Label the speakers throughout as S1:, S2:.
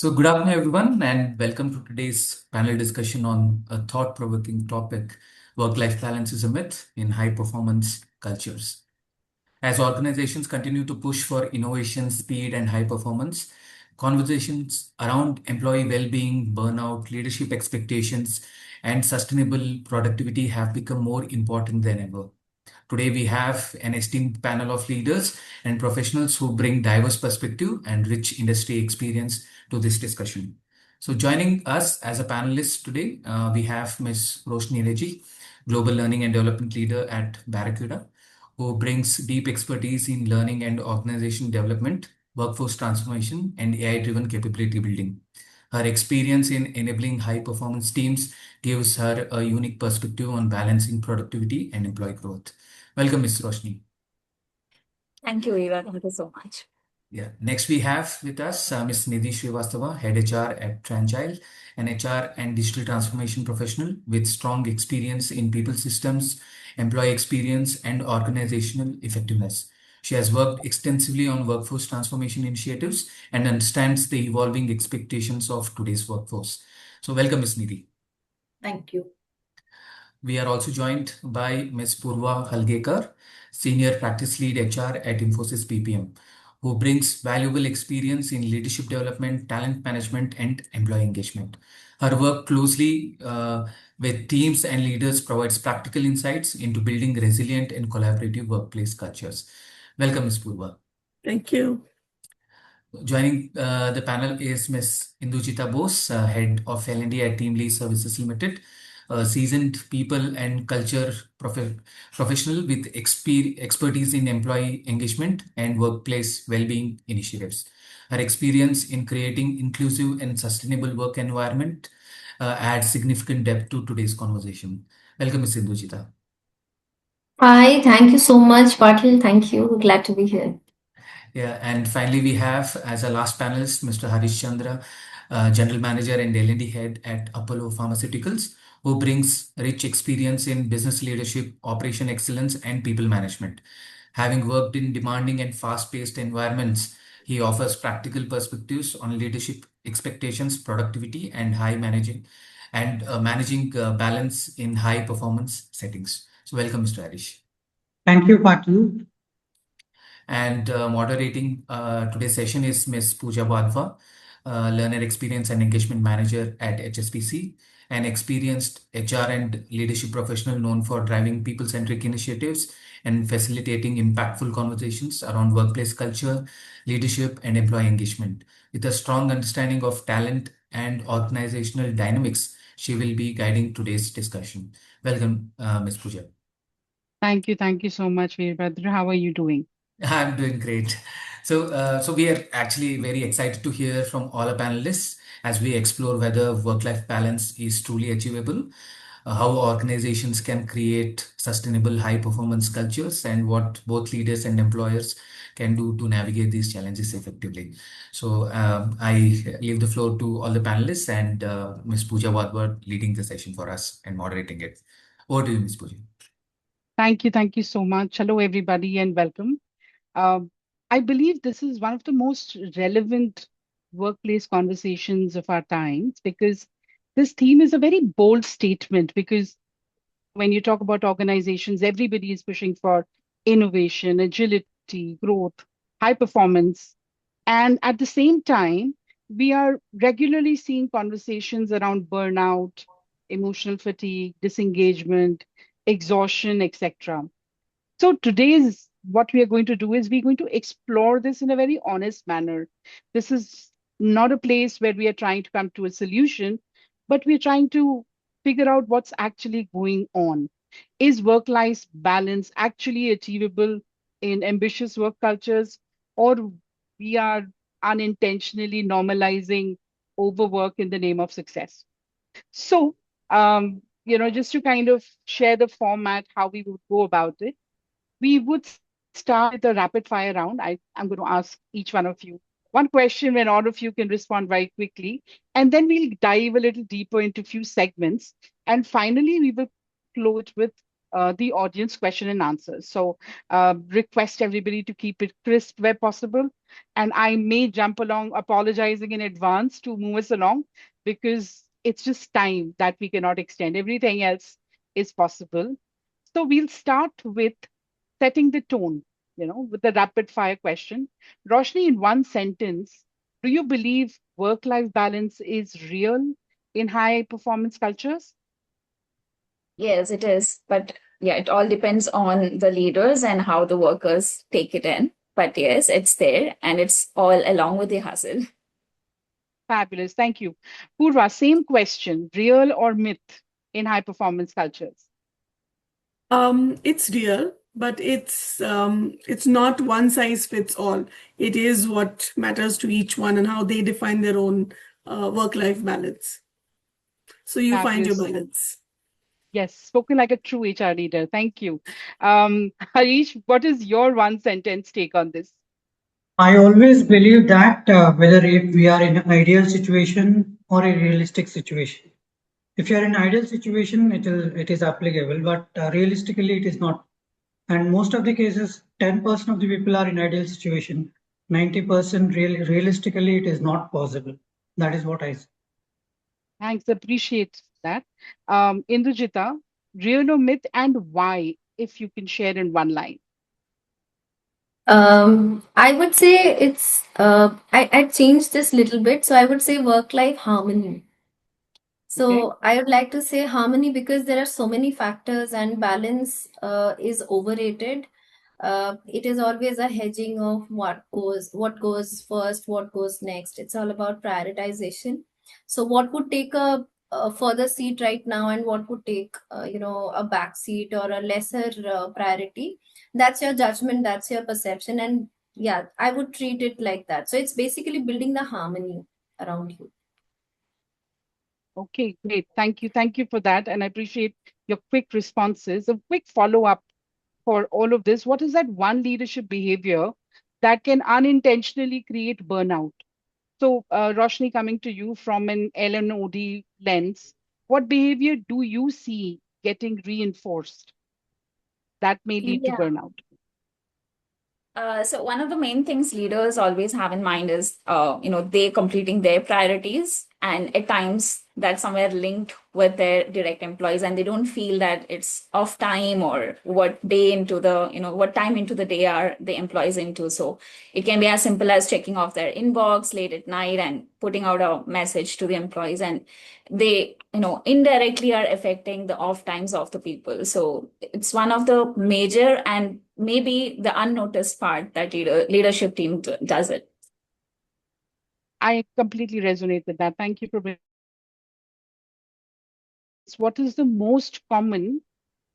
S1: So, good afternoon, everyone, and welcome to today's panel discussion on a thought-provoking topic: work-life balance is a myth in high-performance cultures. As organizations continue to push for innovation, speed, and high performance, conversations around employee well-being, burnout, leadership expectations, and sustainable productivity have become more important than ever. Today, we have an esteemed panel of leaders and professionals who bring diverse perspective and rich industry experience to this discussion. So, joining us as a panelist today, we have Ms. Roshni Reji, Global Learning and Development Leader at Barracuda, who brings deep expertise in learning and organization development, workforce transformation, and AI-driven capability building. Her experience in enabling high-performance teams gives her a unique perspective on balancing productivity and employee growth. Welcome, Ms. Roshni.
S2: Thank you, Eva. Thank you so much.
S1: Yeah. Next, we have with us Ms. Nidhi Srivastava, Head HR at Tranchile, an HR and digital transformation professional with strong experience in people systems, employee experience, and organizational effectiveness. She has worked extensively on workforce transformation initiatives and understands the evolving expectations of today's workforce. So, welcome, Ms. Nidhi.
S2: Thank you.
S1: We are also joined by Ms. Purva Halgekar, Senior Practice Lead HR at Infosys PPM, who brings valuable experience in leadership development, talent management, and employee engagement. Her work closely with teams and leaders provides practical insights into building resilient and collaborative workplace cultures. Welcome, Ms. Purva.
S3: Thank you.
S1: Joining the panel is Ms. Indujita Bose, Head of L&D at Team Lee Services Limited, a seasoned people and culture professional with expertise in employee engagement and workplace well-being initiatives. Her experience in creating inclusive and sustainable work environment adds significant depth to today's conversation. Welcome, Ms. Indujita.
S2: Hi, thank you so much, Patil. Thank you. Glad to be here.
S1: Yeah, and finally, we have as a last panelist Mr. Harish Chandra, General Manager and L&D Head at Apollo Pharmaceuticals, who brings rich experience in business leadership, operation excellence, and people management. Having worked in demanding and fast-paced environments, he offers practical perspectives on leadership expectations, productivity, and managing balance in high-performance settings. So, welcome, Mr. Harish.
S3: Thank you, Patil.
S1: And moderating today's session is Ms. Pooja Wadhwa, Learner Experience and Engagement Manager at HSBC, an experienced HR and leadership professional known for driving people-centric initiatives and facilitating impactful conversations around workplace culture, leadership, and employee engagement. With a strong understanding of talent and organizational dynamics, she will be guiding today's discussion. Welcome, Ms. Pooja.
S4: Thank you. Thank you so much, Veerbhadra. How are you doing?
S1: I'm doing great. So we are actually very excited to hear from all our panelists as we explore whether work-life balance is truly achievable, how organizations can create sustainable high-performance cultures, and what both leaders and employers can do to navigate these challenges effectively. So I leave the floor to all the panelists and Ms. Pooja Wadhwa leading the session for us and moderating it. Over to you, Ms. Pooja.
S4: Thank you. Thank you so much. Hello, everybody, and welcome. Um, I believe this is one of the most relevant workplace conversations of our times because this theme is a very bold statement. Because when you talk about organizations, everybody is pushing for innovation, agility, growth, high performance. And at the same time, we are regularly seeing conversations around burnout, emotional fatigue, disengagement, exhaustion, etc. So today's what we are going to do is we're going to explore this in a very honest manner. This is not a place where we are trying to come to a solution, but we're trying to figure out what's actually going on. Is work-life balance actually achievable in ambitious work cultures, or we are unintentionally normalizing overwork in the name of success? So, just to kind of share the format, how we would go about it, we would start with a rapid fire round. I'm going to ask each one of you one question when all of you can respond very quickly. And then we'll dive a little deeper into a few segments. And finally, we will close it with the audience question and answers. So request everybody to keep it crisp where possible. And I may jump along apologizing in advance to move us along because it's just time that we cannot extend. Everything else is possible. So we'll start with setting the tone, with the rapid fire question. Roshni, in one sentence, do you believe work-life balance is real in high performance cultures?
S2: Yes, it is. But yeah, it all depends on the leaders and how the workers take it in. But yes, it's there and it's all along with the hustle.
S4: Fabulous. Thank you. Purva, same question, real or myth in high performance cultures?
S3: It's real, but it's not one size fits all. It is what matters to each one and how they define their own work-life balance. So you find your
S4: Fabulous.
S3: balance.
S4: Yes, spoken like a true HR leader. Thank you. Harish, what is your one sentence take on this?
S5: I always believe that whether if we are in an ideal situation or a realistic situation, if you are in an ideal situation, it is applicable, but realistically it is not. And most of the cases, 10% of the people are in ideal situation, 90% realistically it is not possible. That is what I say.
S4: Thanks, appreciate that. Indujita, real or myth and why, if you can share in one line?
S2: I would say I changed this little bit. So I would say work-life harmony.
S4: Okay.
S2: So I would like to say harmony because there are so many factors and balance is overrated. It is always a hedging of what goes first, what goes next. It's all about prioritization. So what would take a further seat right now and what would take a back seat or a lesser priority. That's your judgment, that's your perception, and yeah, I would treat it like that. So it's basically building the harmony around you.
S4: Okay, great. Thank you. Thank you for that. And I appreciate your quick responses. A quick follow-up for all of this. What is that one leadership behavior that can unintentionally create burnout? So, Roshni, coming to you from an LNOD lens, what behavior do you see getting reinforced that may lead to
S2: Yeah.
S4: burnout?
S2: So one of the main things leaders always have in mind is, they completing their priorities, and at times that's somewhere linked with their direct employees, and they don't feel that it's off time or what time into the day are the employees into. So it can be as simple as checking off their inbox late at night and putting out a message to the employees, and they, indirectly are affecting the off times of the people. So it's one of the major and maybe the unnoticed part that leadership team does it.
S4: I completely resonate with that. Thank you for bringing. What is the most common,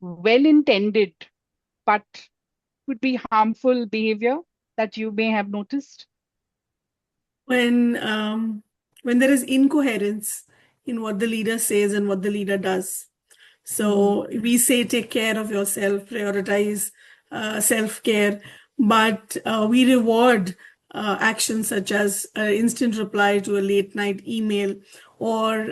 S4: well-intended, but could be harmful behavior that you may have noticed?
S3: When there is incoherence in what the leader says and what the leader does. So we say take care of yourself, prioritize self-care, but we reward actions such as instant reply to a late night email or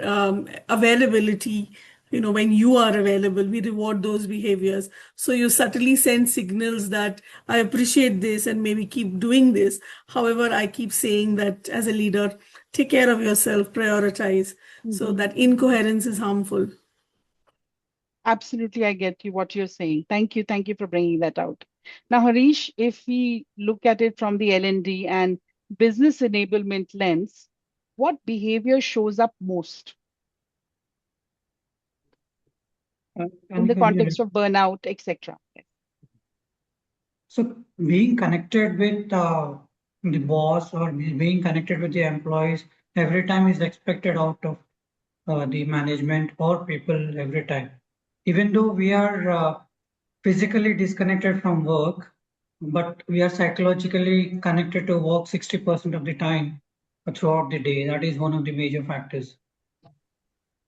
S3: availability. When you are available, we reward those behaviors. So you subtly send signals that I appreciate this and maybe keep doing this. However, I keep saying that as a leader, take care of yourself, prioritize. So that incoherence is harmful.
S4: Absolutely, I get you what you're saying. Thank you. Thank you for bringing that out. Now, Harish, if we look at it from the L&D and business enablement lens, what behavior shows up most in the context of burnout, etc.?
S5: So being connected with the boss or being connected with the employees every time is expected out of the management or people every time. Even though we are physically disconnected from work, but we are psychologically connected to work 60% of the time throughout the day. That is one of the major factors.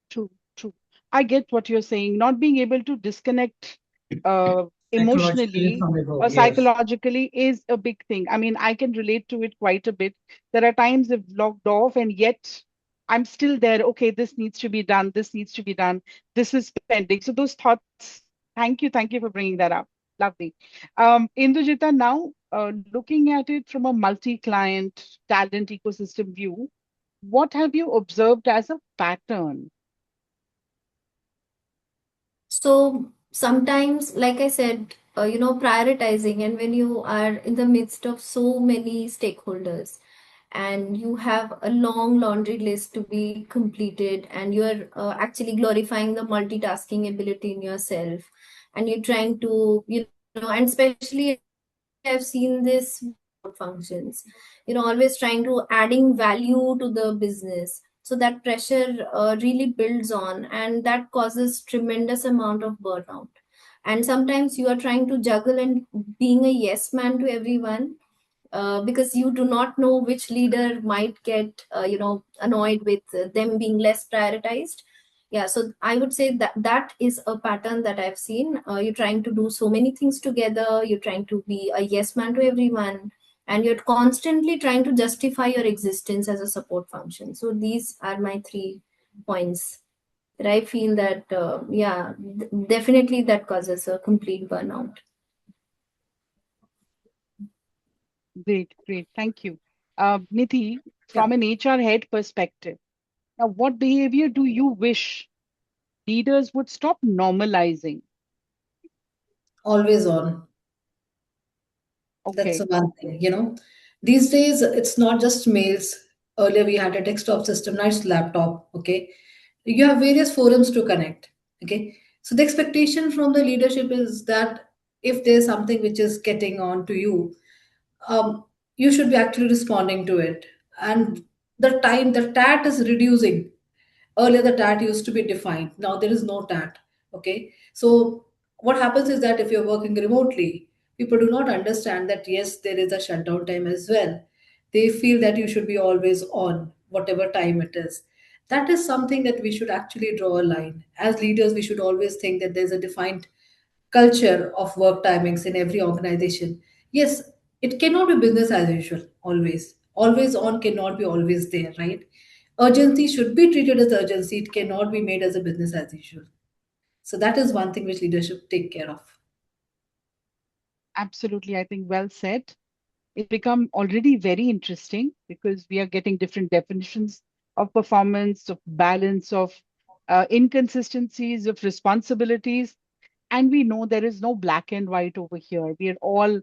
S4: True, true. I get what you're saying. Not being able to disconnect
S5: Psychologically
S4: emotionally
S5: from the work,
S4: or
S5: yes.
S4: psychologically is a big thing. I mean, I can relate to it quite a bit. There are times I've logged off and yet I'm still there. Okay, this needs to be done. This needs to be done. This is pending. So those thoughts Thank you. Thank you for bringing that up. Lovely. Indujita, now looking at it from a multi-client talent ecosystem view, what have you observed as a pattern?
S6: So sometimes, like I said, prioritizing, and when you are in the midst of so many stakeholders and you have a long laundry list to be completed, and you're actually glorifying the multitasking ability in yourself, and you're trying to, and especially I've seen this functions, always trying to adding value to the business. So that pressure really builds on, and that causes tremendous amount of burnout. And sometimes you are trying to juggle and being a yes man to everyone, because you do not know which leader might get annoyed with them being less prioritized. Yeah, so I would say that that is a pattern that I've seen. You're trying to do so many things together, you're trying to be a yes man to everyone, and you're constantly trying to justify your existence as a support function. So these are my 3 points that I feel that definitely that causes a complete burnout.
S4: Great, great. Thank you. Nidhi,
S7: Yeah,
S4: from an HR head perspective, now what behavior do you wish leaders would stop normalizing?
S7: always on. That's the
S4: Okay.
S7: one thing. These days, it's not just mails. Earlier, we had a desktop system, now it's laptop. Okay. You have various forums to connect. Okay. So the expectation from the leadership is that if there's something which is getting on to you, um, you should be actually responding to it. And the TAT is reducing. Earlier, the TAT used to be defined. Now there is no TAT. Okay. So what happens is that if you're working remotely, people do not understand that yes, there is a shutdown time as well. They feel that you should be always on, whatever time it is. That is something that we should actually draw a line. As leaders, we should always think that there's a defined culture of work timings in every organization. Yes, it cannot be business as usual, always. Always on cannot be always there, right? Urgency should be treated as urgency, it cannot be made as a business as usual. So that is one thing which leadership take care of.
S4: Absolutely. I think well said. It become already very interesting because we are getting different definitions of performance, of balance, of inconsistencies, of responsibilities. And we know there is no black and white over here. We are all,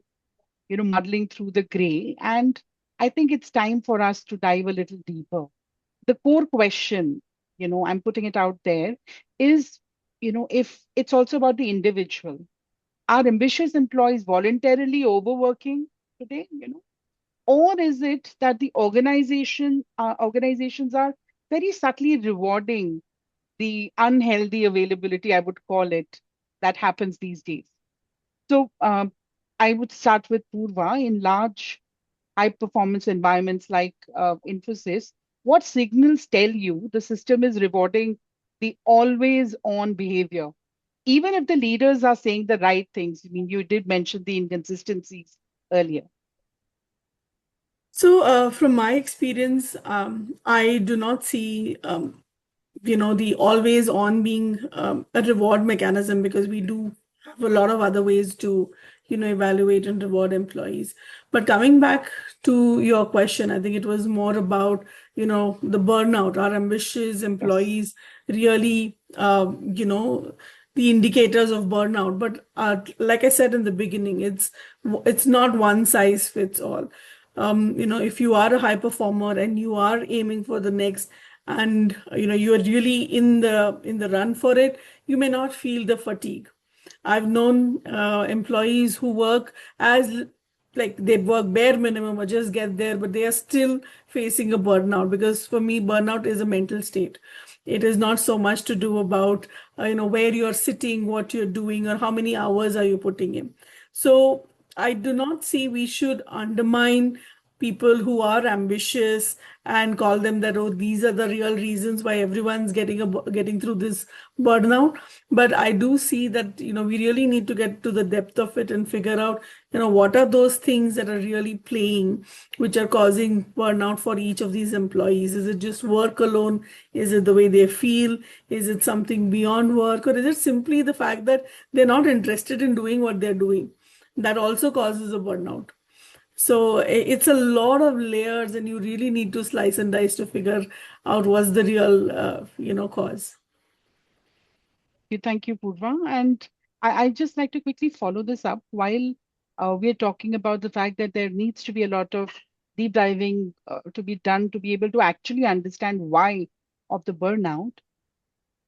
S4: muddling through the gray. And I think it's time for us to dive a little deeper. The core question, I'm putting it out there, is, if it's also about the individual. Are ambitious employees voluntarily overworking today? Or is it that the organizations are very subtly rewarding the unhealthy availability, I would call it, that happens these days? So I would start with Purva. In large high performance environments like Infosys, what signals tell you the system is rewarding the always on behavior, even if the leaders are saying the right things? I mean, you did mention the inconsistencies earlier.
S3: So, from my experience, I do not see, the always on being a reward mechanism, because we do have a lot of other ways to, evaluate and reward employees. But coming back to your question, I think it was more about, the burnout. Our ambitious
S4: Yes.
S3: employees really, the indicators of burnout. But like I said in the beginning, it's not one size fits all. If you are a high performer and you are aiming for the next, and you are really in the run for it, you may not feel the fatigue. I've known employees who work as like they work bare minimum or just get there, but they are still facing a burnout, because for me burnout is a mental state. It is not so much to do about where you're sitting, what you're doing, or how many hours are you putting in. So I do not see we should undermine people who are ambitious and call them that, oh, these are the real reasons why everyone's getting through this burnout. But I do see that, we really need to get to the depth of it and figure out, what are those things that are really playing, which are causing burnout for each of these employees. Is it just work alone? Is it the way they feel? Is it something beyond work? Or is it simply the fact that they're not interested in doing what they're doing? That also causes a burnout. So it's a lot of layers, and you really need to slice and dice to figure out what's the real, cause.
S4: Thank you, Purva. And I just like to quickly follow this up while we're talking about the fact that there needs to be a lot of deep diving to be done to be able to actually understand why of the burnout.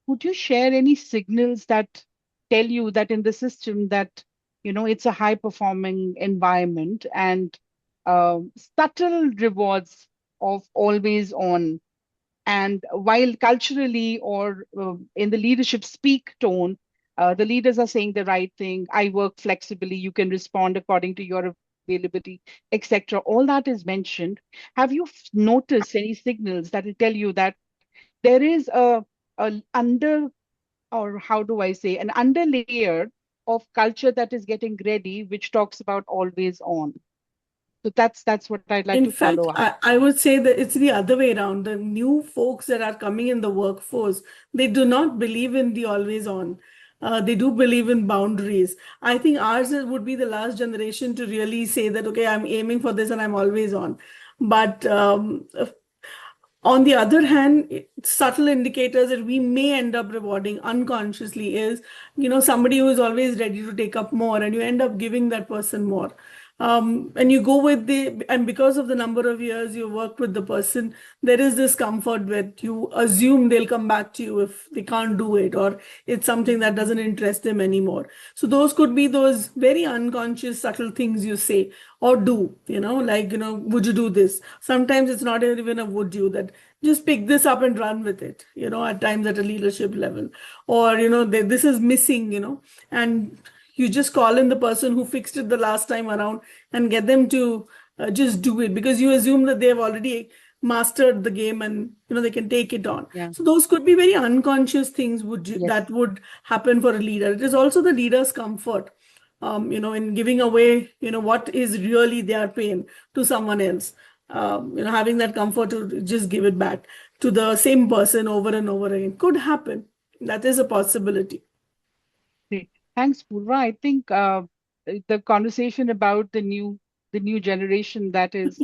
S4: Would you share any signals that tell you that in the system that it's a high performing environment and subtle rewards of always on, and while culturally or in the leadership speak tone, the leaders are saying the right thing. I work flexibly. You can respond according to your availability, etc. All that is mentioned. Have you noticed any signals that will tell you that there is a under, or how do I say, an underlayer of culture that is getting ready, which talks about always on? So that's what I'd like
S3: In
S4: to
S3: fact,
S4: follow up.
S3: I would say that it's the other way around. The new folks that are coming in the workforce, they do not believe in the always on. They do believe in boundaries. I think ours would be the last generation to really say that, okay, I'm aiming for this and I'm always on. But on the other hand, subtle indicators that we may end up rewarding unconsciously is, somebody who is always ready to take up more, and you end up giving that person more. And you go with and because of the number of years you worked with the person, there is this comfort that you assume they'll come back to you if they can't do it, or it's something that doesn't interest them anymore. So those could be those very unconscious, subtle things you say or do, like, would you do this? Sometimes it's not even a would you, that just pick this up and run with it, at times at a leadership level. Or, this is missing, and you just call in the person who fixed it the last time around and get them to just do it, because you assume that they've already mastered the game and they can take it on.
S4: Yeah.
S3: So those could be very unconscious things
S4: Yes.
S3: that would happen for a leader. It is also the leader's comfort, in giving away, what is really their pain to someone else. Having that comfort to just give it back to the same person over and over again could happen. That is a possibility.
S4: Great. Thanks, Purva. I think the conversation about the new generation, that is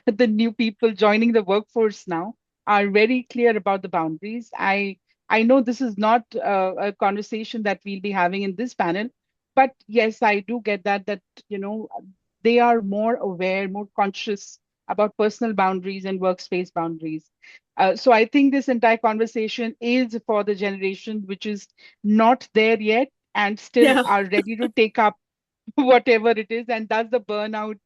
S4: the new people joining the workforce now, are very clear about the boundaries. I know this is not a conversation that we'll be having in this panel, but yes, I do get that you know they are more aware, more conscious about personal boundaries and workspace boundaries. So I think this entire conversation is for the generation which is not there yet and still
S3: Yeah.
S4: are ready to take up whatever it is, and thus the burnout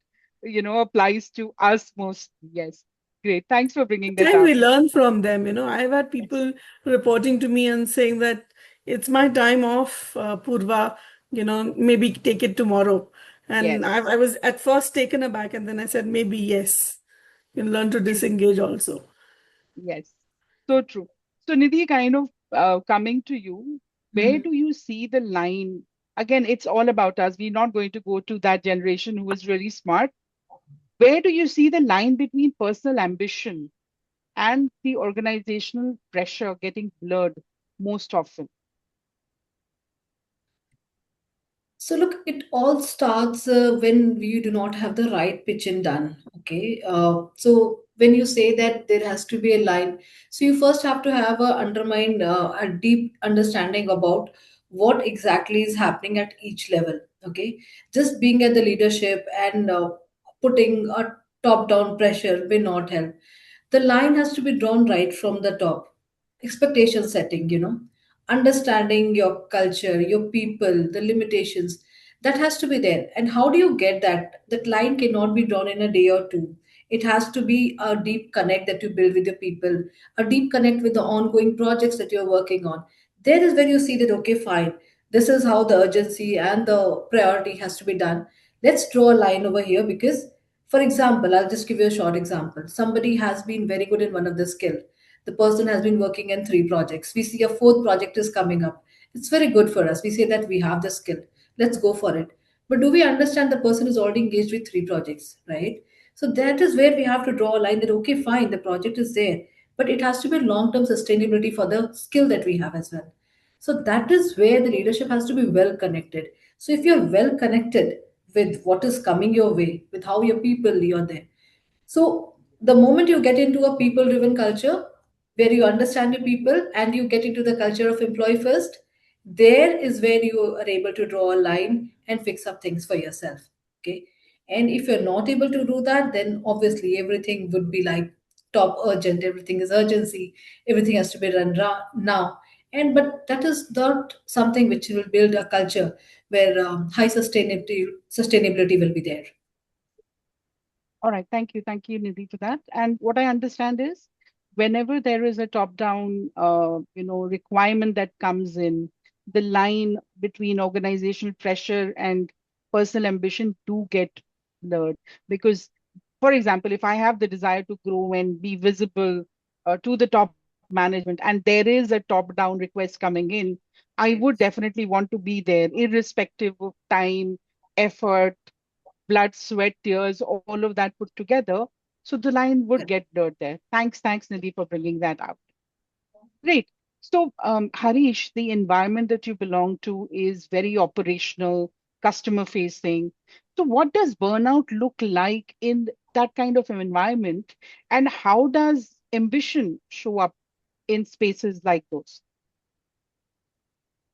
S4: applies to us most. Yes, great, thanks for bringing that
S3: Time
S4: up.
S3: we learn from them. I've had
S4: Yes,
S3: people reporting to me and saying that it's my time off, Purva, maybe take it tomorrow. And
S4: yes,
S3: I was at first taken aback, and then I said, maybe yes. You learn to
S4: yes,
S3: disengage also.
S4: yes, so true. So Nidhi, kind of coming to you, where
S3: Mhm.
S4: do you see the line? Again, it's all about us. We're not going to go to that generation who is really smart. Where do you see the line between personal ambition and the organizational pressure getting blurred most often?
S7: So look, it all starts when you do not have the right pitch in done. Okay, so when you say that there has to be a line, so you first have to have a deep understanding about what exactly is happening at each level. Okay, just being at the leadership and putting a top down pressure may not help. The line has to be drawn right from the top. Expectation setting, understanding your culture, your people, the limitations, that has to be there. And how do you get that? That line cannot be drawn in a day or two. It has to be a deep connect that you build with your people, a deep connect with the ongoing projects that you're working on. There is where you see that, okay, fine, this is how the urgency and the priority has to be done. Let's draw a line over here, because For example, I'll just give you a short example. Somebody has been very good in one of the skill. The person has been working in three projects. We see a fourth project is coming up. It's very good for us. We say that we have the skill. Let's go for it. But do we understand the person is already engaged with three projects, right? So that is where we have to draw a line that, okay, fine, the project is there, but it has to be long term sustainability for the skill that we have as well. So that is where the leadership has to be well connected. So if you're well connected with what is coming your way, with how your people you're there. So the moment you get into a people driven culture where you understand your people and you get into the culture of employee first, there is where you are able to draw a line and fix up things for yourself. Okay. And if you're not able to do that, then obviously everything would be like top urgent, everything is urgency, everything has to be run now. And but that is not something which will build a culture where high sustainability will be there.
S4: All right, thank you. Thank you, Nidhi, for that. And what I understand is whenever there is a top-down, requirement that comes in, the line between organizational pressure and personal ambition do get blurred. Because, for example, if I have the desire to grow and be visible to the top management, and there is a top-down request coming in, I would definitely want to be there, irrespective of time, effort, blood, sweat, tears, all of that put together. So the line would get blurred there. Thanks, Nidhi, for bringing that out. Great. So, Harish, the environment that you belong to is very operational, customer facing. So, what does burnout look like in that kind of an environment? And how does ambition show up in spaces like those?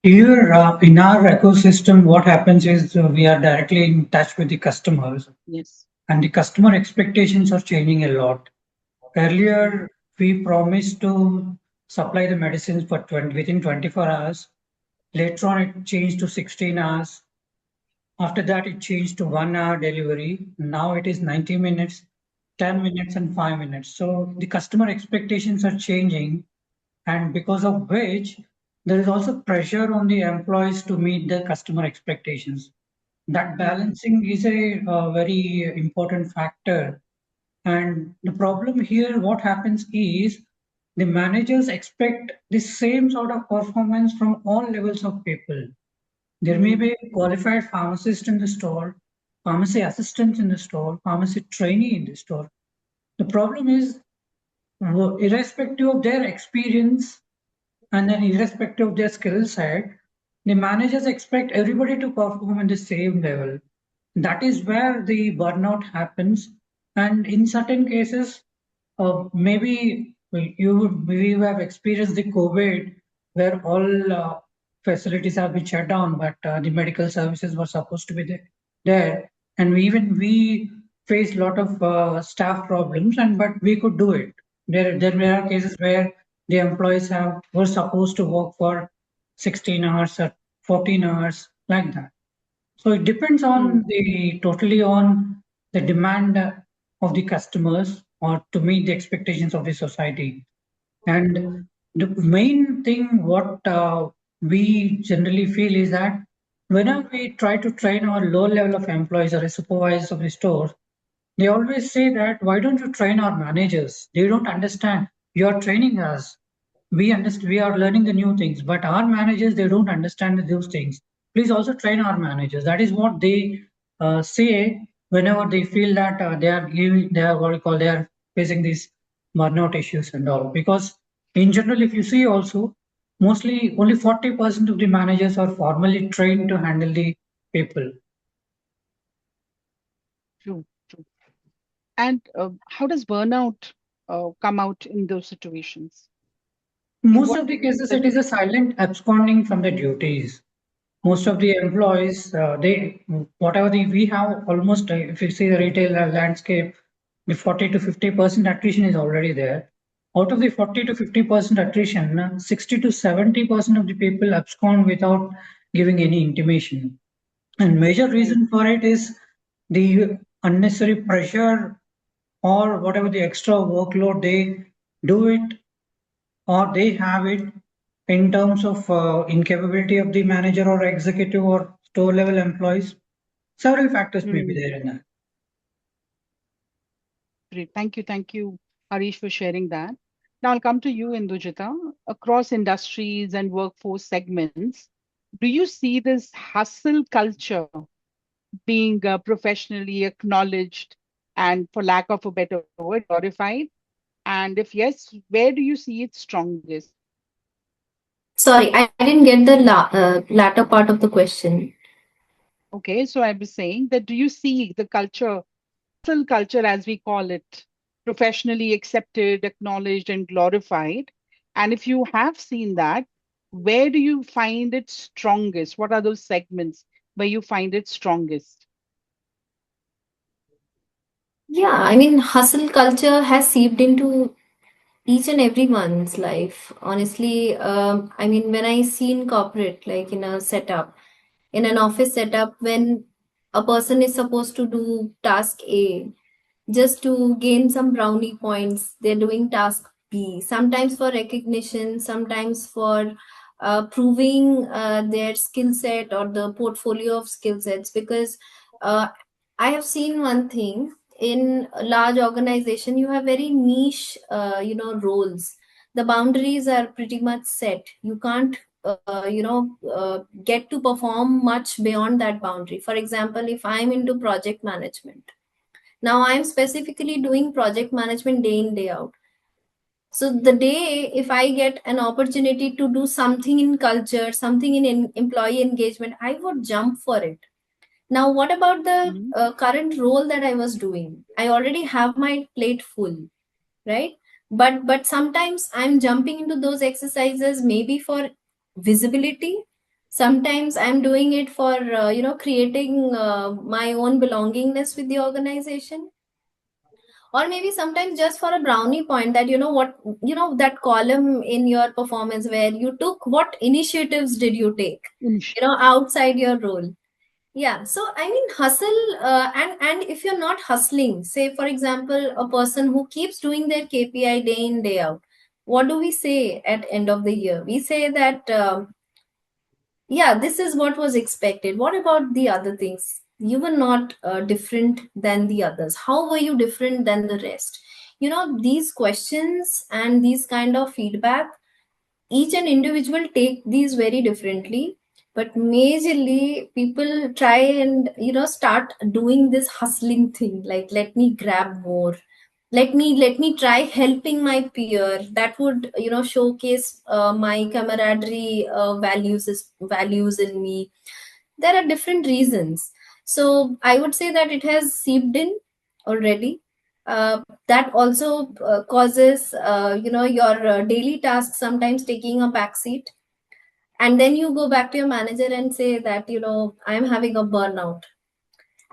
S5: Here, in our ecosystem, what happens is we are directly in touch with the customers,
S4: Yes.
S5: and the customer expectations are changing a lot. Earlier, we promised to supply the medicines for within 24 hours. Later on, it changed to 16 hours. After that, it changed to 1 hour delivery. Now it is 90 minutes, 10 minutes, and 5 minutes. So the customer expectations are changing, and because of which, there is also pressure on the employees to meet the customer expectations. That balancing is a very important factor. And the problem here, what happens is the managers expect the same sort of performance from all levels of people. There may be a qualified pharmacist in the store, pharmacy assistant in the store, pharmacy trainee in the store. The problem is, irrespective of their experience and then irrespective of their skill set, the managers expect everybody to perform at the same level. That is where the burnout happens. And in certain cases, maybe we have experienced the COVID where all facilities have been shut down, but the medical services were supposed to be there. And we faced a lot of staff problems, and but we could do it. There were cases where the employees were supposed to work for 16 hours or 14 hours like that. So it depends on the totally on the demand of the customers or to meet the expectations of the society. And the main thing what we generally feel is that whenever we try to train our low level of employees or supervisors of the store, they always say that why don't you train our managers? They don't understand. You are training us. We understand. We are learning the new things, but our managers they don't understand those things. Please also train our managers. That is what they say whenever they feel that they are what you call they are facing these burnout issues and all. Because in general, if you see also, mostly only 40% of the managers are formally trained to handle the people.
S4: True, true. And how does burnout come out in those situations?
S5: Most
S4: What
S5: of the cases,
S4: does
S5: it is a silent absconding from the duties. Most of the employees, they whatever we have almost, if you see the retail landscape, the 40 to 50% attrition is already there. Out of the 40 to 50% attrition, 60 to 70% of the people abscond without giving any intimation. And major reason for it is the unnecessary pressure or whatever the extra workload they do it or they have it in terms of incapability of the manager or executive or store level employees. Several factors may be there in that.
S4: Great. Thank you, Harish, for sharing that. Now I'll come to you, Indujita. Across industries and workforce segments, do you see this hustle culture being professionally acknowledged and, for lack of a better word, glorified? And if yes, where do you see it strongest?
S6: Sorry, I didn't get the latter part of the question.
S4: Okay, so I was saying that do you see the culture, hustle culture as we call it, professionally accepted, acknowledged, and glorified? And if you have seen that, where do you find it strongest? What are those segments where you find it strongest?
S6: Yeah, I mean, hustle culture has seeped into each and everyone's life. Honestly, I mean, when I see in corporate, like in a setup, in an office setup, when a person is supposed to do task A, just to gain some brownie points, they're doing task B, sometimes for recognition, sometimes for proving their skill set or the portfolio of skill sets. Because uh, I have seen one thing, in a large organization you have very niche roles. The boundaries are pretty much set. You can't get to perform much beyond that boundary. For example, if I'm into project management, now I'm specifically doing project management day in, day out. So the day if I get an opportunity to do something in culture, something in employee engagement, I would jump for it. Now, what about the
S4: Mhm.
S6: current role that I was doing? I already have my plate full, right? But sometimes I'm jumping into those exercises maybe for visibility. Sometimes I'm doing it for creating my own belongingness with the organization, or maybe sometimes just for a brownie point, that that column in your performance where you took what initiatives did you take,
S4: Initially.
S6: outside your role. Yeah, so I mean, hustle, and if you're not hustling, say for example, a person who keeps doing their KPI day in, day out, what do we say at end of the year? We say that yeah, this is what was expected. What about the other things? You were not different than the others. How were you different than the rest? These questions and these kind of feedback, each and individual take these very differently. But majorly people try and start doing this hustling thing, like let me grab more, let me try helping my peer. That would showcase my camaraderie values in me. There are different reasons. So I would say that it has seeped in already. That also causes your daily tasks sometimes taking a backseat, and then you go back to your manager and say that I'm having a burnout,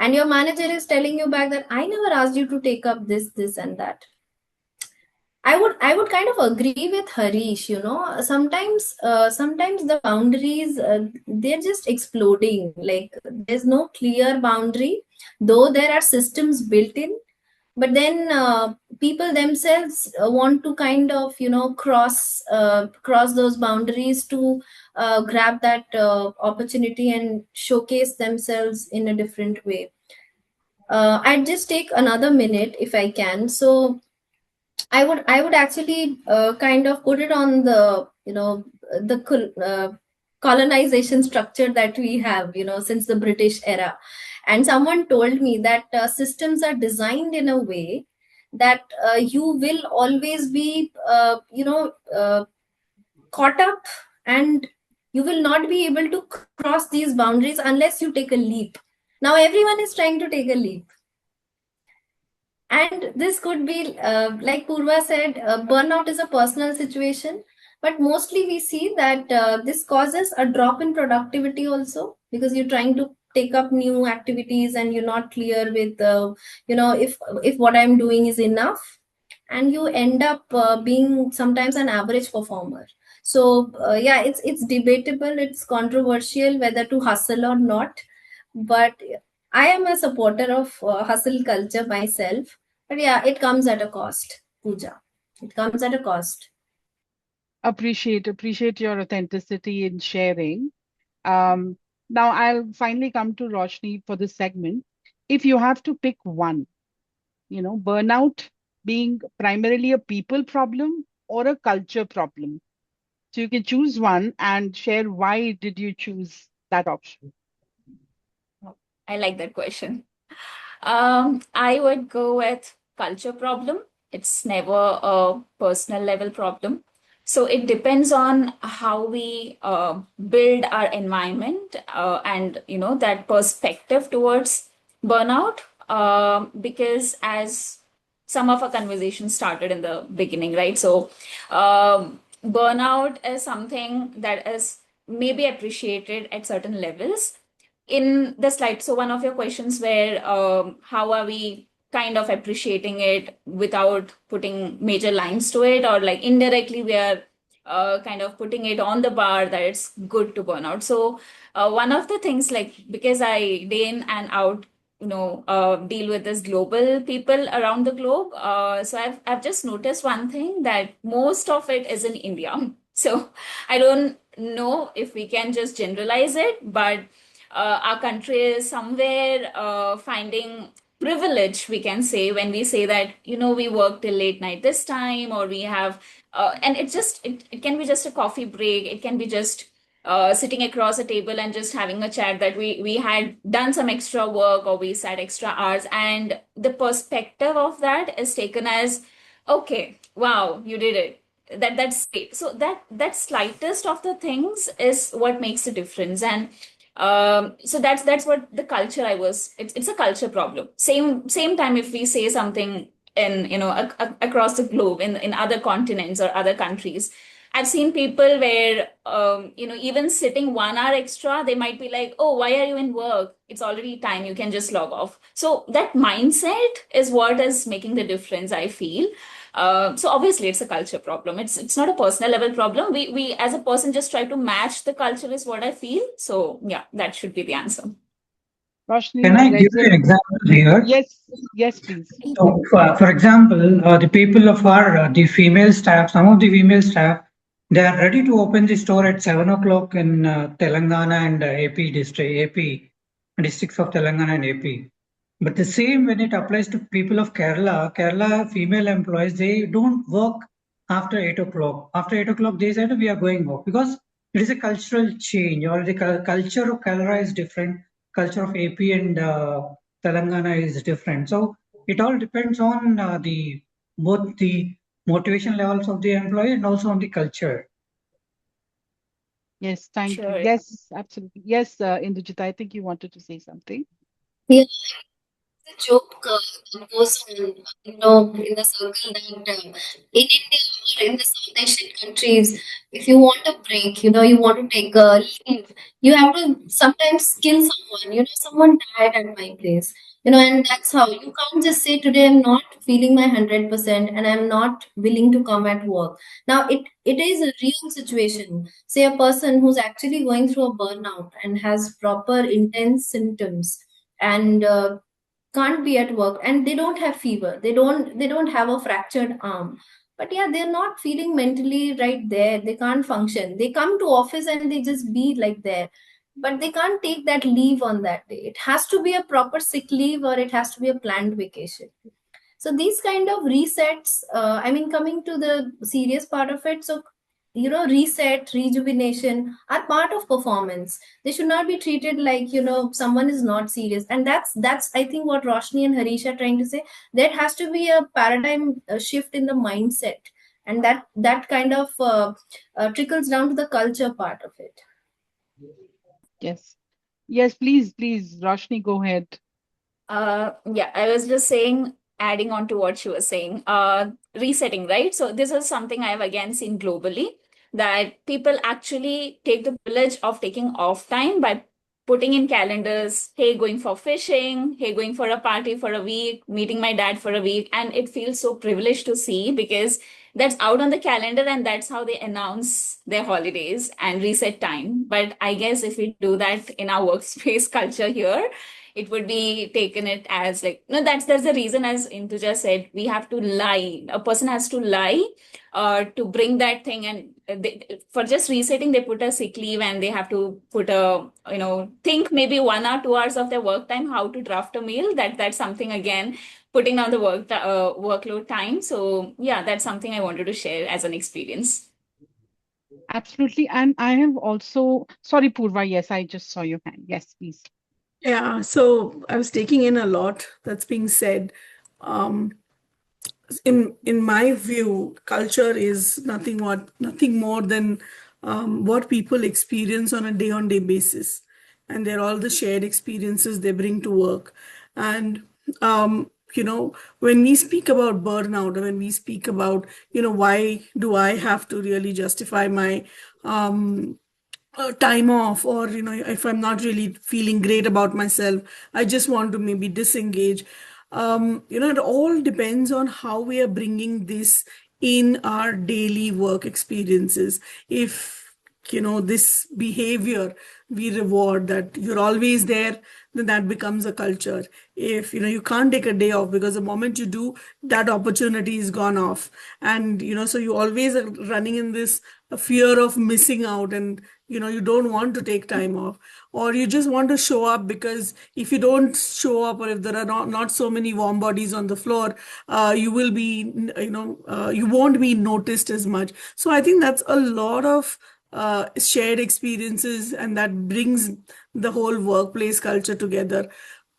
S6: and your manager is telling you back that I never asked you to take up this and that. I would kind of agree with Harish. Sometimes the boundaries, they're just exploding. Like there's no clear boundary, though there are systems built in. But then people themselves want to kind of cross those boundaries to grab that opportunity and showcase themselves in a different way. I'd just take another minute if I can. So I would actually kind of put it on the colonization structure that we have since the British era. And someone told me that systems are designed in a way that you will always be caught up, and you will not be able to cross these boundaries unless you take a leap. Now everyone is trying to take a leap, and this could be, like Purva said, burnout is a personal situation, but mostly we see that this causes a drop in productivity also, because you're trying to take up new activities and you're not clear with, if what I'm doing is enough, and you end up being sometimes an average performer. So yeah, it's debatable, it's controversial whether to hustle or not, but I am a supporter of hustle culture myself. But yeah, it comes at a cost, Pooja. It comes at a cost.
S4: Appreciate your authenticity in sharing. Um, Now I'll finally come to Roshni for this segment. If you have to pick one, burnout being primarily a people problem or a culture problem? So you can choose one and share why did you choose that option.
S2: I like that question. I would go with culture problem. It's never a personal level problem. So it depends on how we build our environment and that perspective towards burnout. Because as some of our conversation started in the beginning, right? So burnout is something that is maybe appreciated at certain levels in the slide. So one of your questions were how are we kind of appreciating it without putting major lines to it, or like indirectly we are kind of putting it on the bar that it's good to burn out. So one of the things, like, because I day in and out deal with this global people around the globe, so I've just noticed one thing, that most of it is in India. So I don't know if we can just generalize it, but our country is somewhere finding privilege, we can say, when we say that we work till late night this time, or we have and it can be just a coffee break, it can be just sitting across a table and just having a chat, that we had done some extra work or we sat extra hours, and the perspective of that is taken as, okay, wow, you did it, that's great. So that slightest of the things is what makes a difference. And so that's what the culture I was it's a culture problem. Same time, if we say something in across the globe, in other continents or other countries, I've seen people where even sitting 1 hour extra, they might be like, oh, why are you in work, it's already time, you can just log off. So that mindset is what is making the difference, I feel. So obviously it's a culture problem. It's not a personal level problem. We as a person just try to match the culture, is what I feel. So yeah, that should be the answer.
S5: Can
S4: Roshni,
S5: I give you an example here?
S4: yes, please.
S5: So, for example, the people of our the female staff, some of the female staff, they are ready to open the store at 7 o'clock in Telangana and AP district, AP districts of Telangana and AP. But the same when it applies to people of Kerala, Kerala female employees, they don't work after 8 o'clock. After 8 o'clock, they said we are going off because it is a cultural change, or the culture of Kerala is different, culture of AP and Telangana is different. So it all depends on the both the motivation levels of the employee and also on the culture.
S4: Yes, thank you.
S2: Sure.
S4: Yes, absolutely. Yes, Indujita, I think you wanted to say something.
S6: Yeah, the joke that goes on, in the circle that in India or in the South Asian countries, if you want a break, you want to take a leave, you have to sometimes kill someone. Someone died at my place. And that's how you can't just say today I'm not feeling my 100% and I'm not willing to come at work. Now it is a real situation. Say a person who's actually going through a burnout and has proper intense symptoms and can't be at work, and they don't have fever, they don't have a fractured arm, but yeah, they're not feeling mentally right there, they can't function, they come to office and they just be like there, but they can't take that leave on that day. It has to be a proper sick leave or it has to be a planned vacation. So these kind of resets, I mean, coming to the serious part of it, so reset, rejuvenation are part of performance. They should not be treated like someone is not serious, and that's I think what Roshni and Harish are trying to say. There has to be a paradigm shift in the mindset, and that kind of trickles down to the culture part of it.
S4: Yes. Yes, please, Roshni, go ahead.
S2: Yeah, I was just saying, adding on to what she was saying, resetting, right? So this is something I have again seen globally, that people actually take the privilege of taking off time by putting in calendars, hey, going for fishing, hey, going for a party for a week, meeting my dad for a week. And it feels so privileged to see, because that's out on the calendar and that's how they announce their holidays and reset time. But I guess if we do that in our workspace culture here, it would be taken it as like, no, that's the reason, as Intuja said, we have to lie, a person has to lie to bring that thing. And for just resetting, they put a sick leave and they have to put a think maybe 1 or 2 hours of their work time how to draft a mail. That's something again putting down the workload time. So yeah, that's something I wanted to share as an experience.
S4: Absolutely. And I have also, sorry, Purva, yes, I just saw your hand. Yes, please.
S3: Yeah, so I was taking in a lot that's being said. Um, in my view, culture is nothing more than what people experience on a day-on-day basis, and they're all the shared experiences they bring to work. And when we speak about burnout, or when we speak about why do I have to really justify my time off, or if I'm not really feeling great about myself, I just want to maybe disengage. It all depends on how we are bringing this in our daily work experiences. If this behavior we reward, that you're always there, then that becomes a culture. If you can't take a day off, because the moment you do, that opportunity is gone off, and so you always are running in this fear of missing out, and you don't want to take time off, or you just want to show up, because if you don't show up, or if there are not so many warm bodies on the floor, you will be you won't be noticed as much. So I think that's a lot of shared experiences, and that brings the whole workplace culture together.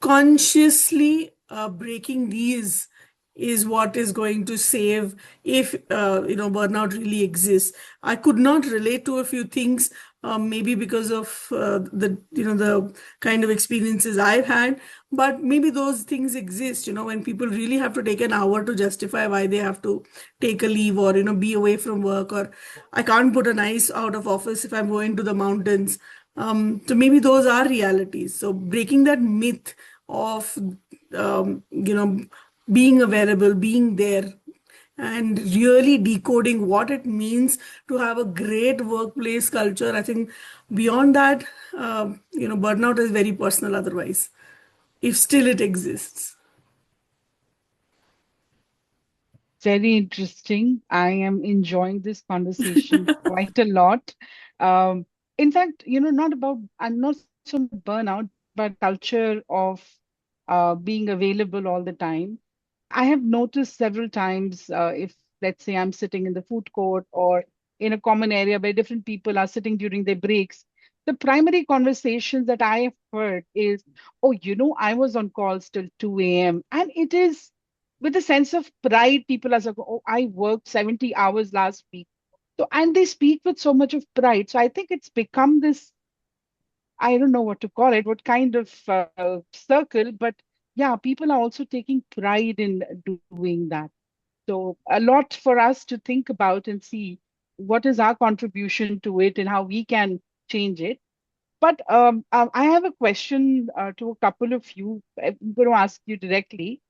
S3: Consciously breaking these is what is going to save, if burnout really exists. I could not relate to a few things, maybe because of the kind of experiences I've had, but maybe those things exist, when people really have to take an hour to justify why they have to take a leave, or be away from work, or I can't put a nice out of office if I'm going to the mountains. So maybe those are realities. So breaking that myth of being available, being there, and really decoding what it means to have a great workplace culture. I think beyond that, burnout is very personal otherwise, if still it exists.
S4: Very interesting. I am enjoying this conversation quite a lot. Um, in fact, I'm not so much burnout, but culture of being available all the time. I have noticed several times, if let's say I'm sitting in the food court or in a common area where different people are sitting during their breaks, the primary conversations that I have heard is, oh, I was on calls till 2 a.m. And it is with a sense of pride, people are like, oh, I worked 70 hours last week. So, and they speak with so much of pride. So I think it's become this, I don't know what to call it, what kind of circle, but yeah, people are also taking pride in doing that. So a lot for us to think about and see what is our contribution to it and how we can change it. But I have a question to a couple of you. I'm going to ask you directly.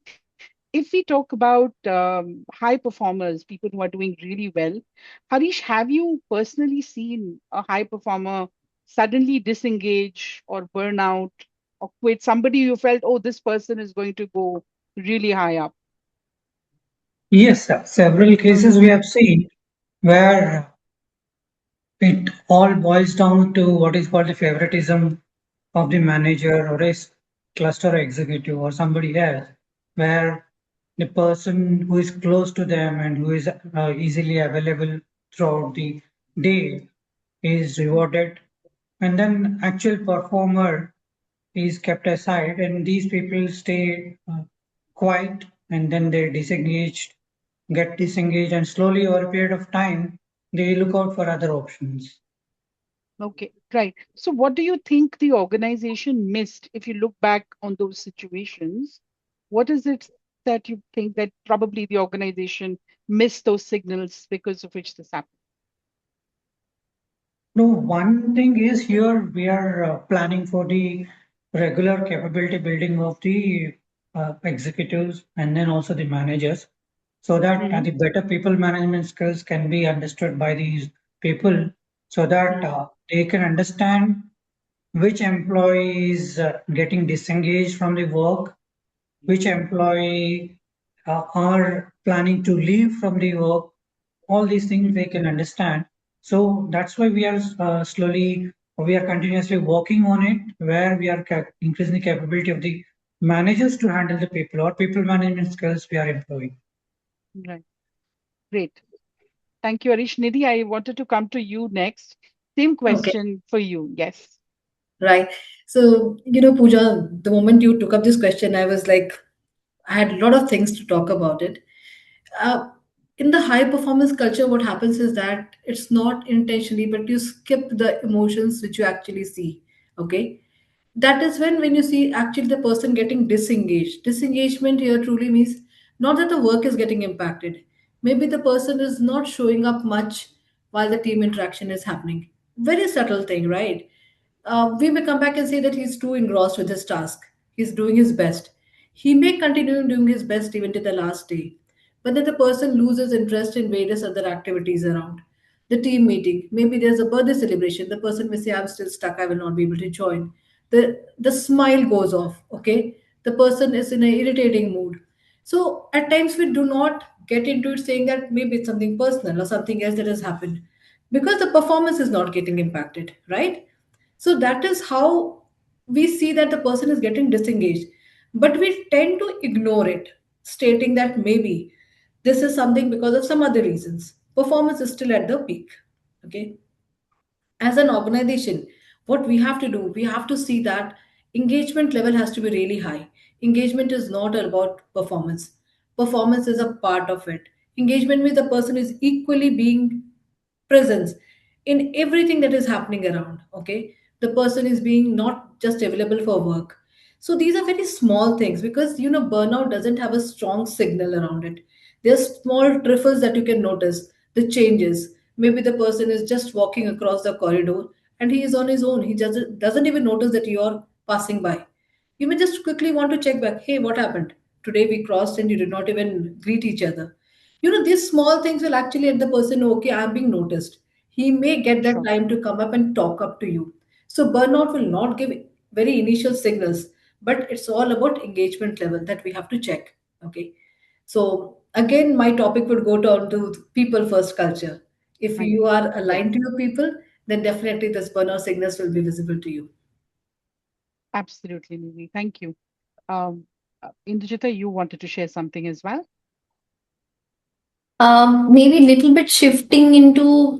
S4: If we talk about high performers, people who are doing really well, Harish, have you personally seen a high performer suddenly disengage or burn out or quit? Somebody you felt, oh, this person is going to go really high up.
S5: Yes, sir. Several cases we have seen where it all boils down to what is called the favoritism of the manager or a cluster executive or somebody else, where the person who is close to them and who is easily available throughout the day is rewarded, and then actual performer is kept aside, and these people stay quiet, and then they get disengaged, and slowly over a period of time, they look out for other options.
S4: Okay, right. So, what do you think the organization missed if you look back on those situations? What is it that you think that probably the organization missed those signals because of which this happened?
S5: No, one thing is here we are planning for the regular capability building of the executives and then also the managers, so that
S4: Hmm.
S5: the better people management skills can be understood by these people, so that
S4: Hmm.
S5: they can understand which employee is getting disengaged from the work, which employee are planning to leave from the work. All these things they can understand. So that's why we are we are continuously working on it, where we are increasing the capability of the managers to handle the people or people management skills we are employing.
S4: Right. Great. Thank you, Arish. Nidhi, I wanted to come to you next. Same
S7: Okay,
S4: question for you. Yes.
S7: right. So, Pooja, the moment you took up this question, I was like, I had a lot of things to talk about it. Uh, in the high performance culture, what happens is that it's not intentionally, but you skip the emotions which you actually see. Okay. That is when you see actually the person getting disengaged. Disengagement here truly means not that the work is getting impacted. Maybe the person is not showing up much while the team interaction is happening. Very subtle thing, right? We may come back and say that he's too engrossed with his task. He's doing his best. He may continue doing his best even to the last day. But then the person loses interest in various other activities around. The team meeting, maybe there's a birthday celebration. The person may say, I'm still stuck, I will not be able to join. The smile goes off, okay? The person is in an irritating mood. So at times we do not get into it saying that maybe it's something personal or something else that has happened because the performance is not getting impacted, right? So that is how we see that the person is getting disengaged. But we tend to ignore it, stating that maybe this is something because of some other reasons. Performance is still at the peak. Okay. As an organization, what we have to do, we have to see that engagement level has to be really high. Engagement is not about performance. Performance is a part of it. Engagement means the person is equally being presence in everything that is happening around. Okay, the person is being not just available for work. So these are very small things because burnout doesn't have a strong signal around it. There's small trifles that you can notice, the changes. Maybe the person is just walking across the corridor and he is on his own. He doesn't even notice that you're passing by. You may just quickly want to check back, hey, what happened today? We crossed and you did not even greet each other. These small things will actually let the person know, okay, I'm being noticed. He may get that
S4: Sure.
S7: time to come up and talk up to you. So burnout will not give very initial signals, but it's all about engagement level that we have to check. Okay. So again, my topic would go down to people first culture. If
S4: Thank
S7: you
S4: you.
S7: are
S4: Yes.
S7: aligned to your people, then definitely this burnout signals will be visible to you.
S4: Absolutely, Nidhi. Thank you. Indujita, you wanted to share something as well?
S6: Maybe little bit shifting into,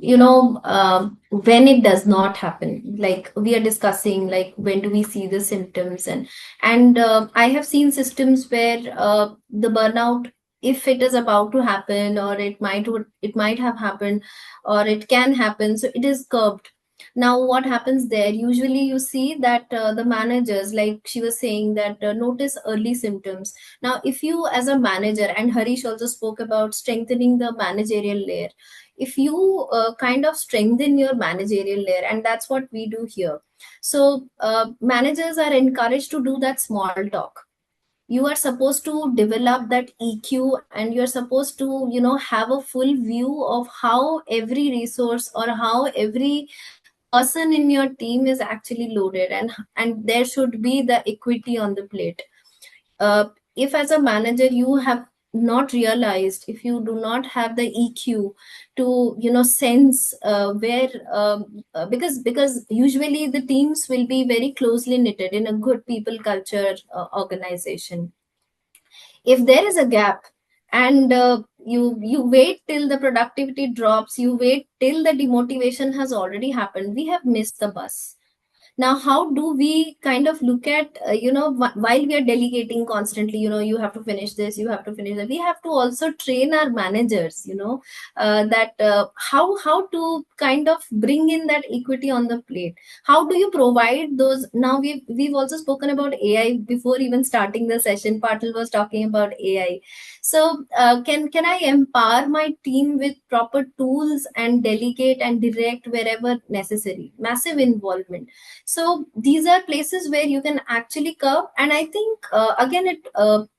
S6: when it does not happen. Like we are discussing, like when do we see the symptoms, and I have seen systems where the burnout, if it is about to happen, or it might have happened, or it can happen, so it is curbed. Now, what happens there? Usually, you see that the managers, like she was saying, that notice early symptoms. Now, if you, as a manager, and Harish also spoke about strengthening the managerial layer, if you kind of strengthen your managerial layer, and that's what we do here. So, managers are encouraged to do that small talk. You are supposed to develop that EQ, and you're supposed to, have a full view of how every resource or how every person in your team is actually loaded, and there should be the equity on the plate. If as a manager you have not realized, if you do not have the EQ to sense where because usually the teams will be very closely knitted in a good people culture organization. If there is a gap, and you wait till the productivity drops, you wait till the demotivation has already happened, we have missed the bus. Now, how do we kind of look at, while we are delegating constantly, you have to finish this, you have to finish that, we have to also train our managers, that how to kind of bring in that equity on the plate. How do you provide those? Now, we've also spoken about AI before even starting the session. Patil was talking about AI. So, can I empower my team with proper tools and delegate and direct wherever necessary? Massive involvement. So these are places where you can actually curb, and I think again it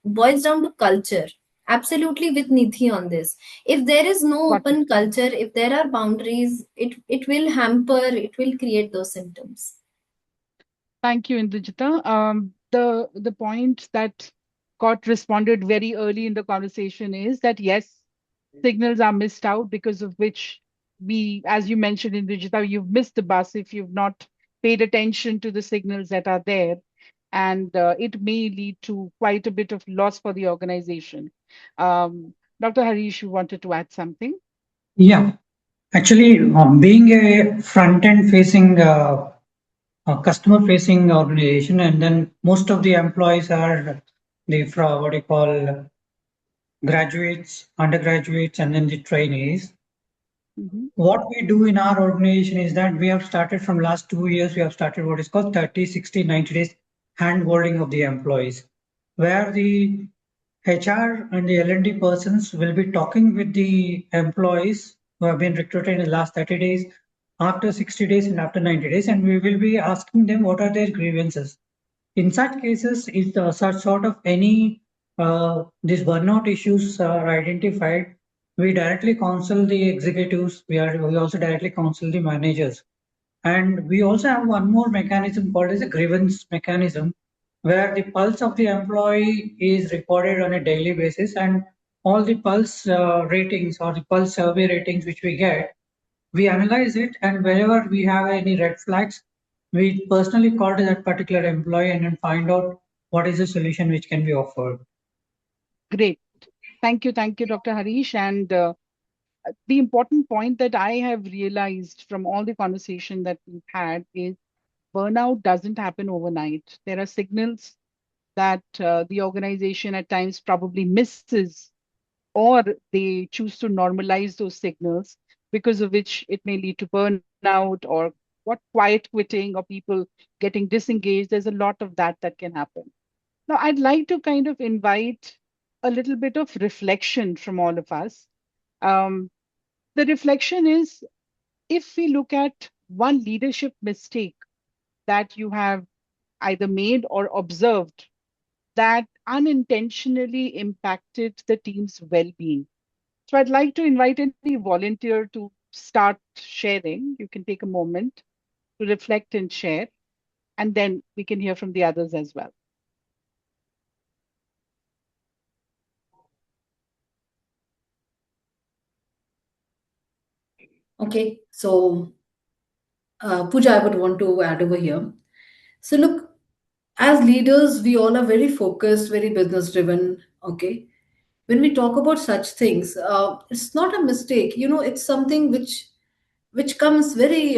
S6: boils down to culture. Absolutely with Nidhi on this. If there is no
S4: Got it.
S6: open culture, if there are boundaries, it will hamper, it will create those symptoms.
S4: Thank you, Indujita. The point that got responded very early in the conversation is that yes, signals are missed out, because of which we, as you mentioned, Indujita, you've missed the bus if you've not paid attention to the signals that are there. and it may lead to quite a bit of loss for the organization. Dr. Harish, you wanted to add something?
S5: Yeah, actually, being a front-end facing, customer-facing organization, and then most of the employees are what do you call graduates, undergraduates, and then the trainees.
S4: Mhm.
S5: What we do in our organization is that we have started from last 2 years, we have started what is called 30, 60, 90 days hand-holding of the employees, where the HR and the L&D persons will be talking with the employees who have been recruited in the last 30 days, after 60 days and after 90 days, and we will be asking them what are their grievances. In such cases, if such sort of any these burnout issues are identified, we directly counsel the executives. We also directly counsel the managers, and we also have one more mechanism called as a grievance mechanism, where the pulse of the employee is recorded on a daily basis, and all the pulse ratings or the pulse survey ratings which we get, we analyze it, and wherever we have any red flags, we personally call to that particular employee and then find out what is the solution which can be offered.
S4: Great. Thank you, Dr. Harish. And the important point that I have realized from all the conversation that we've had is burnout doesn't happen overnight. There are signals that the organization at times probably misses, or they choose to normalize those signals, because of which it may lead to burnout or what quiet quitting or people getting disengaged. There's a lot of that can happen. Now, I'd like to kind of invite a little bit of reflection from all of us. Um, the reflection is, if we look at one leadership mistake that you have either made or observed that unintentionally impacted the team's well-being. So I'd like to invite any volunteer to start sharing. You can take a moment to reflect and share, and then we can hear from the others as well.
S7: Okay, so Pooja, I would want to add over here. So look, as leaders, we all are very focused, very business driven. Okay, when we talk about such things, it's not a mistake. It's something which comes very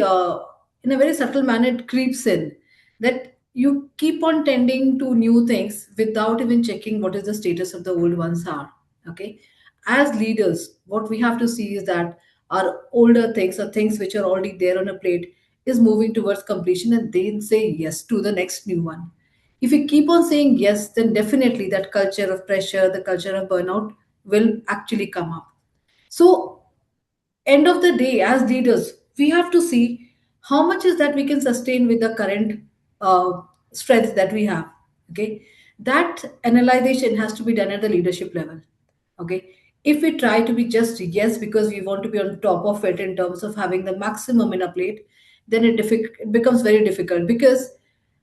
S7: in a very subtle manner. It creeps in that you keep on tending to new things without even checking what is the status of the old ones are. Okay, as leaders, what we have to see is that our older things or things which are already there on a plate is moving towards completion, and then say yes to the next new one. If we keep on saying yes, then definitely that culture of pressure, the culture of burnout will actually come up. So end of the day, as leaders, we have to see how much is that we can sustain with the current strength that we have. Okay, that analyzation has to be done at the leadership level. Okay, if we try to be just yes because we want to be on top of it in terms of having the maximum in a plate, then it becomes very difficult, because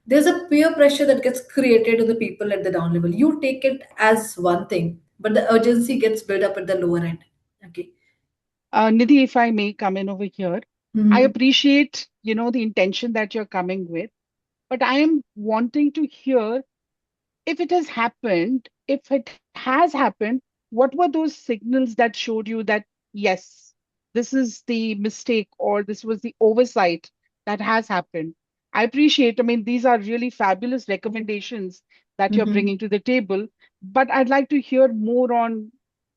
S7: there's a peer pressure that gets created to the people at the down level. You take it as one thing, but the urgency gets built up at the lower end. Okay.
S4: Nidhi, if I may come in over here, I
S7: Mhm.
S4: appreciate, the intention that you're coming with, but I am wanting to hear, if it has happened, if it has happened, what were those signals that showed you that, yes, this is the mistake or this was the oversight that has happened? I appreciate, I mean, these are really fabulous recommendations that you're
S7: Mhm.
S4: bringing to the table, but I'd like to hear more on,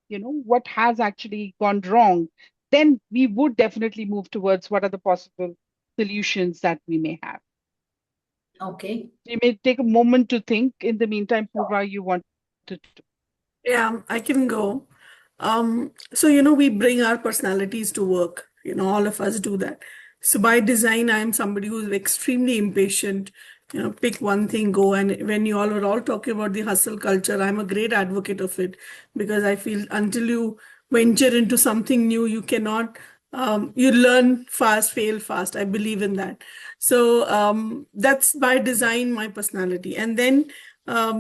S4: what has actually gone wrong. Then we would definitely move towards what are the possible solutions that we may have.
S7: Okay.
S4: You may take a moment to think. In the meantime, Purva, you wanted to.
S3: Yeah, I can go. So, we bring our personalities to work. All of us do that. So by design, I am somebody who's extremely impatient. Pick one thing, go. And when you all are all talking about the hustle culture, I'm a great advocate of it, because I feel until you venture into something new, you cannot, you learn fast, fail fast. I believe in that. So that's by design, my personality. And then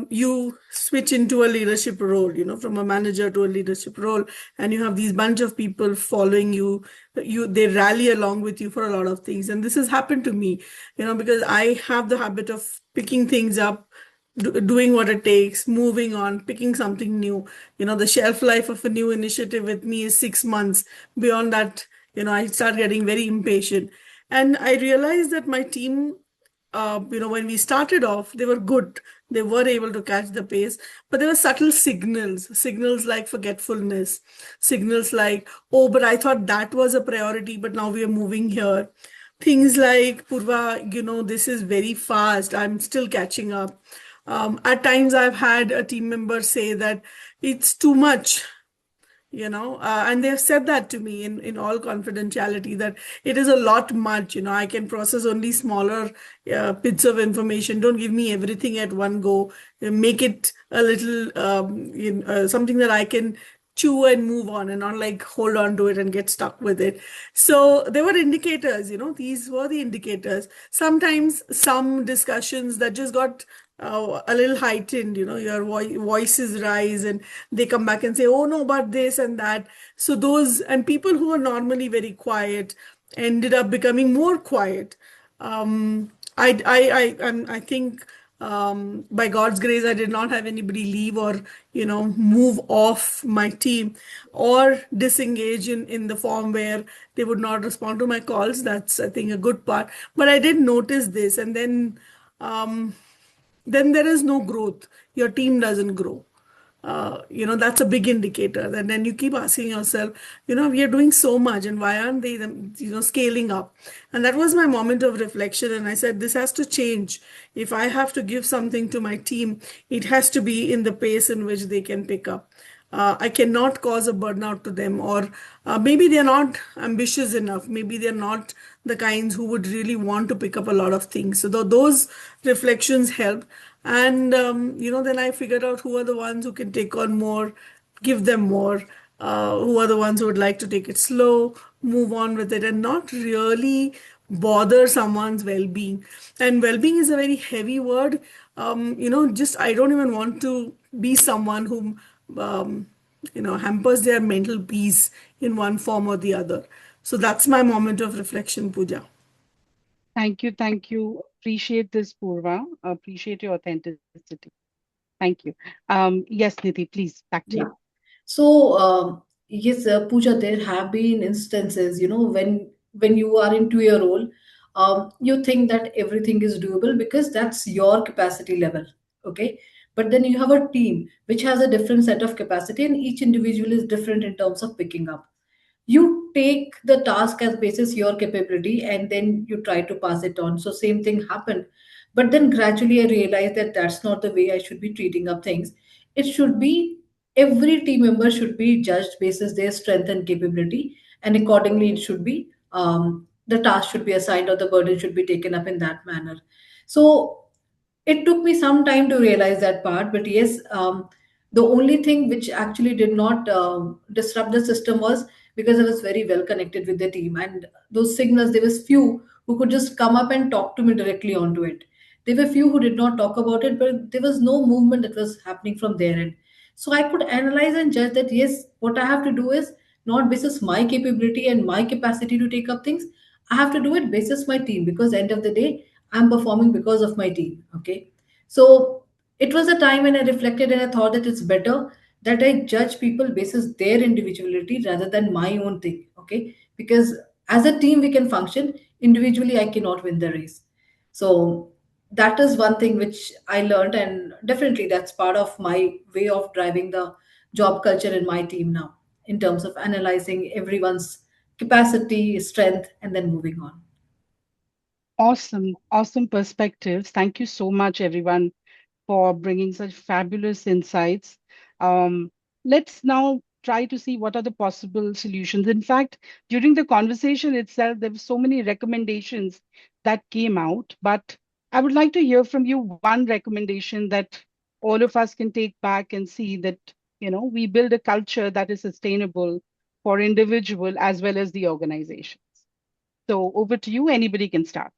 S3: you switch into a leadership role, from a manager to a leadership role, and you have these bunch of people following you. They rally along with you for a lot of things, and this has happened to me, because I have the habit of picking things up doing what it takes, moving on, picking something new. The shelf life of a new initiative with me is 6 months. Beyond that, I start getting very impatient. And I realized that my team, when we started off, they were good. They were able to catch the pace, but there were subtle signals like forgetfulness, signals like, oh, but I thought that was a priority, but now we are moving here. Things like, Purva, this is very fast. I'm still catching up. At times, I've had a team member say that it's too much, and they've said that to me in all confidentiality, that it is a lot much. I can process only smaller bits of information. Don't give me everything at one go. Make it a little something that I can chew and move on, and not like hold on to it and get stuck with it. So there were indicators, these were the indicators. Sometimes some discussions that just got a little heightened, your voices rise, and they come back and say, oh no, but this and that. So those, and people who are normally very quiet ended up becoming more quiet. I think by God's grace, I did not have anybody leave or, move off my team or disengage in the form where they would not respond to my calls. That's, I think, a good part. But I did notice this, and then there is no growth. Your team doesn't grow. That's a big indicator. And then you keep asking yourself, we are doing so much, and why aren't they, scaling up? And that was my moment of reflection. And I said, this has to change. If I have to give something to my team, it has to be in the pace in which they can pick up. I cannot cause a burnout to them, or maybe they're not ambitious enough. Maybe they're not the kinds who would really want to pick up a lot of things. So those reflections help. And, then I figured out who are the ones who can take on more, give them more, who are the ones who would like to take it slow, move on with it, and not really bother someone's well-being. And well-being is a very heavy word. Just I don't even want to be someone who hampers their mental peace in one form or the other. So that's my moment of reflection, Pooja.
S4: Thank you. Thank you. Appreciate this, Purva. Appreciate your authenticity. Thank you. Yes, Nidhi, please, back to
S7: Yeah.
S4: you.
S7: So, yes, Pooja, there have been instances, when you are into your role, you think that everything is doable because that's your capacity level, okay? But then you have a team which has a different set of capacity, and each individual is different in terms of picking up. You take the task as basis your capability, and then you try to pass it on. So same thing happened, but then gradually I realized that that's not the way I should be treating up things. It should be every team member should be judged basis their strength and capability, and accordingly it should be, the task should be assigned, or the burden should be taken up in that manner. So it took me some time to realize that part, but yes, the only thing which actually did not disrupt the system was because I was very well connected with the team, and those signals, there was few who could just come up and talk to me directly onto it. There were few who did not talk about it, but there was no movement that was happening from their end. So I could analyze and judge that yes, what I have to do is not basis my capability and my capacity to take up things. I have to do it basis my team, because end of the day, I'm performing because of my team. Okay. So it was a time when I reflected and I thought that it's better that I judge people basis their individuality rather than my own thing. Okay. Because as a team we can function, individually I cannot win the race. So that is one thing which I learned, and definitely that's part of my way of driving the job culture in my team now, in terms of analyzing everyone's capacity, strength, and then moving on.
S4: Awesome, awesome perspectives. Thank you so much, everyone, for bringing such fabulous insights. Um, let's now try to see what are the possible solutions. In fact, during the conversation itself, there were so many recommendations that came out, but I would like to hear from you one recommendation that all of us can take back and see that, we build a culture that is sustainable for individual as well as the organizations. So over to you. Anybody can start.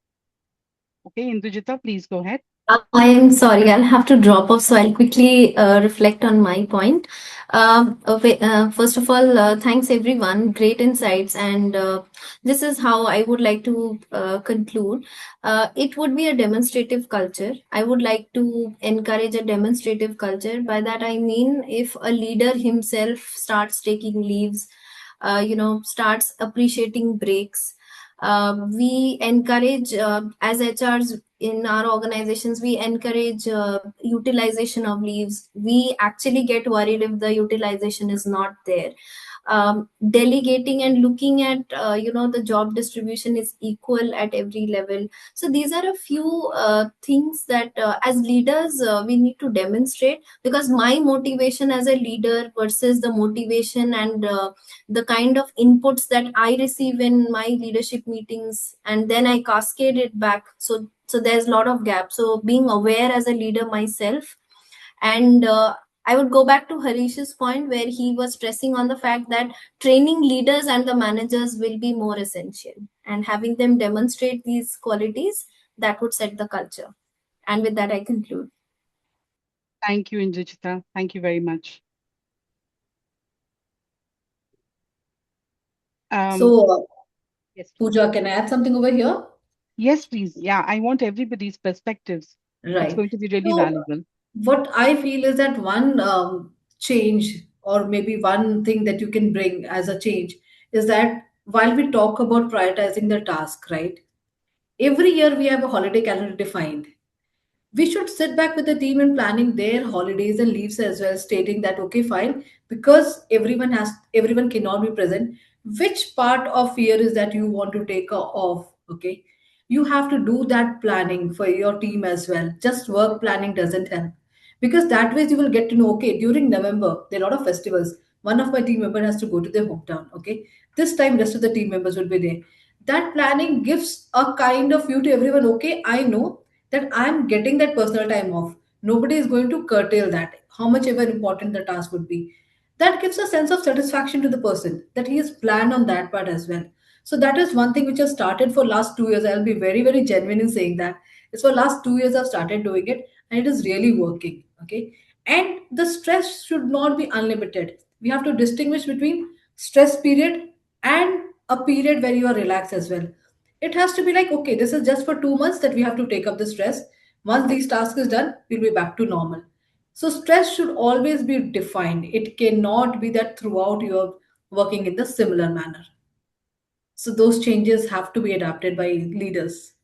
S4: Okay, Indujita, please go ahead.
S6: I am sorry, I'll have to drop off, so I'll quickly reflect on my point. First of all, thanks everyone, great insights, and this is how I would like to conclude. It would be a demonstrative culture. I would like to encourage a demonstrative culture. By that I mean, if a leader himself starts taking leaves, starts appreciating breaks. We encourage, as HRs in our organizations, we encourage utilization of leaves. We actually get worried if the utilization is not there. Delegating and looking at the job distribution is equal at every level. So these are a few things that as leaders we need to demonstrate, because my motivation as a leader versus the motivation and the kind of inputs that I receive in my leadership meetings, and then I cascade it back. So there's a lot of gap. So being aware as a leader myself, and I would go back to Harish's point where he was stressing on the fact that training leaders and the managers will be more essential, and having them demonstrate these qualities, that would set the culture. And with that, I conclude.
S4: Thank you, Indrajita. Thank you very much. Um,
S7: So,
S4: yes, please.
S7: Pooja, can I add something over here?
S4: Yes, please. Yeah, I want everybody's perspectives. It's
S7: Right.
S4: going to be really
S7: So,
S4: valuable.
S7: what I feel is that one change, or maybe one thing that you can bring as a change, is that while we talk about prioritizing the task, right? Every year we have a holiday calendar defined. We should sit back with the team and planning their holidays and leaves as well, stating that okay, fine, because everyone cannot be present. Which part of year is that you want to take off? Okay, you have to do that planning for your team as well. Just work planning doesn't help, because that way you will get to know, okay, during November there are a lot of festivals. One of my team member has to go to their hometown. Okay, this time rest of the team members will be there. That planning gives a kind of view to everyone. Okay, I know that I'm getting that personal time off. Nobody is going to curtail that, how much ever important the task would be. That gives a sense of satisfaction to the person that he has planned on that part as well. So that is one thing which has started for last 2 years. I'll be very, very genuine in saying that. It's for last 2 years I've started doing it, and it is really working. Okay. And the stress should not be unlimited. We have to distinguish between stress period and a period where you are relaxed as well. It has to be like, okay, this is just for 2 months that we have to take up the stress. Once these tasks is done, we'll be back to normal. So stress should always be defined. It cannot be that throughout you're working in the similar manner. So those changes have to be adapted by leaders.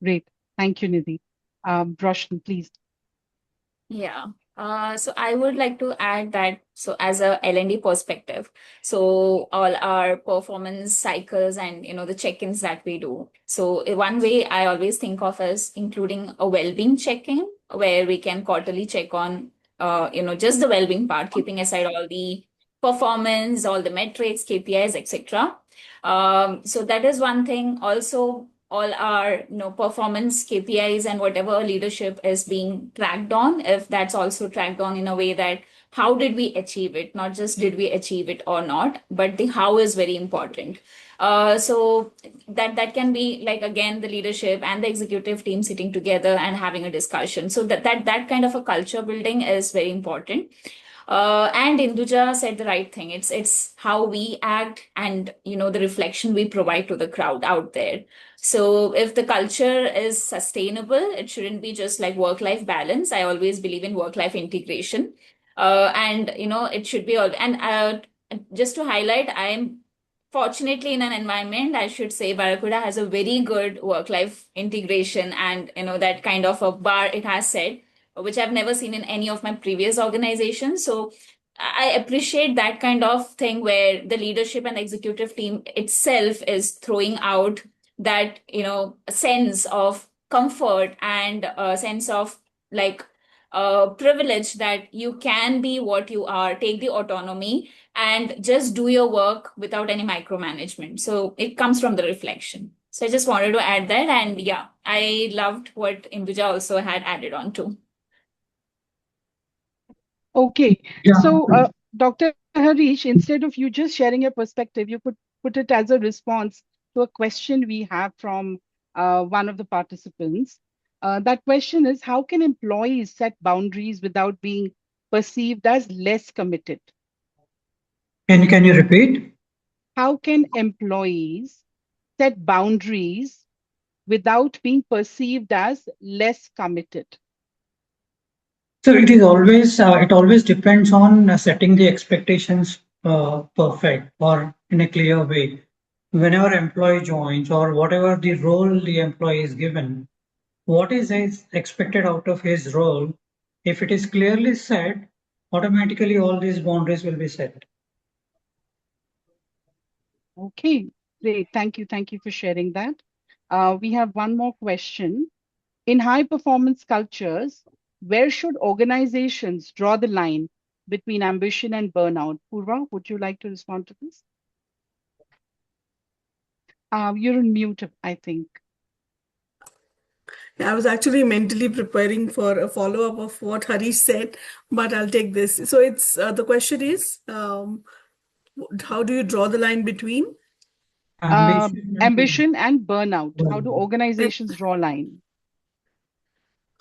S4: Great. Thank you, Nidhi. Roshan, please.
S2: Yeah. So I would like to add that, so as a L&D perspective, so all our performance cycles and the check-ins that we do. So one way I always think of is including a well-being check-in where we can quarterly check on just the well-being part, keeping aside all the performance, all the metrics, KPIs, etc. So that is one thing. Also, all our performance KPIs and whatever leadership is being tracked on, if that's also tracked on in a way that how did we achieve it, not just did we achieve it or not, but the how is very important. So that can be like, again, the leadership and the executive team sitting together and having a discussion. So that kind of a culture building is very important. And Induja said the right thing. It's how we act and the reflection we provide to the crowd out there. So if the culture is sustainable, it shouldn't be just like work-life balance. I always believe in work-life integration. And it should be all. And just to highlight, I am fortunately in an environment, I should say, Barracuda has a very good work-life integration, and that kind of a bar it has set, which I've never seen in any of my previous organizations. So I appreciate that kind of thing where the leadership and executive team itself is throwing out that sense of comfort and a sense of like privilege, that you can be what you are, take the autonomy and just do your work without any micromanagement. So it comes from the reflection. So I just wanted to add that. And yeah, I loved what Imbuja also had added on to.
S4: Okay.
S5: Yeah.
S4: So, Dr. Harish, instead of you just sharing your perspective, you could put it as a response to a question we have from one of the participants. That question is, how can employees set boundaries without being perceived as less committed?
S5: Can you repeat?
S4: How can employees set boundaries without being perceived as less committed?
S5: So it always depends on setting the expectations perfect or in a clear way. Whenever employee joins or whatever the role the employee is given, what is expected out of his role? If it is clearly said, automatically all these boundaries will be set.
S4: Okay, great. Thank you. Thank you for sharing that. We have one more question. In high performance cultures, where should organizations draw the line between ambition and burnout? Purva, would you like to respond to this? You're on mute, I think.
S3: I was actually mentally preparing for a follow-up of what Harish said, but I'll take this. So it's the question is, how do you draw the line between?
S4: Ambition and burnout. How do
S5: Burnout.
S4: organizations draw line?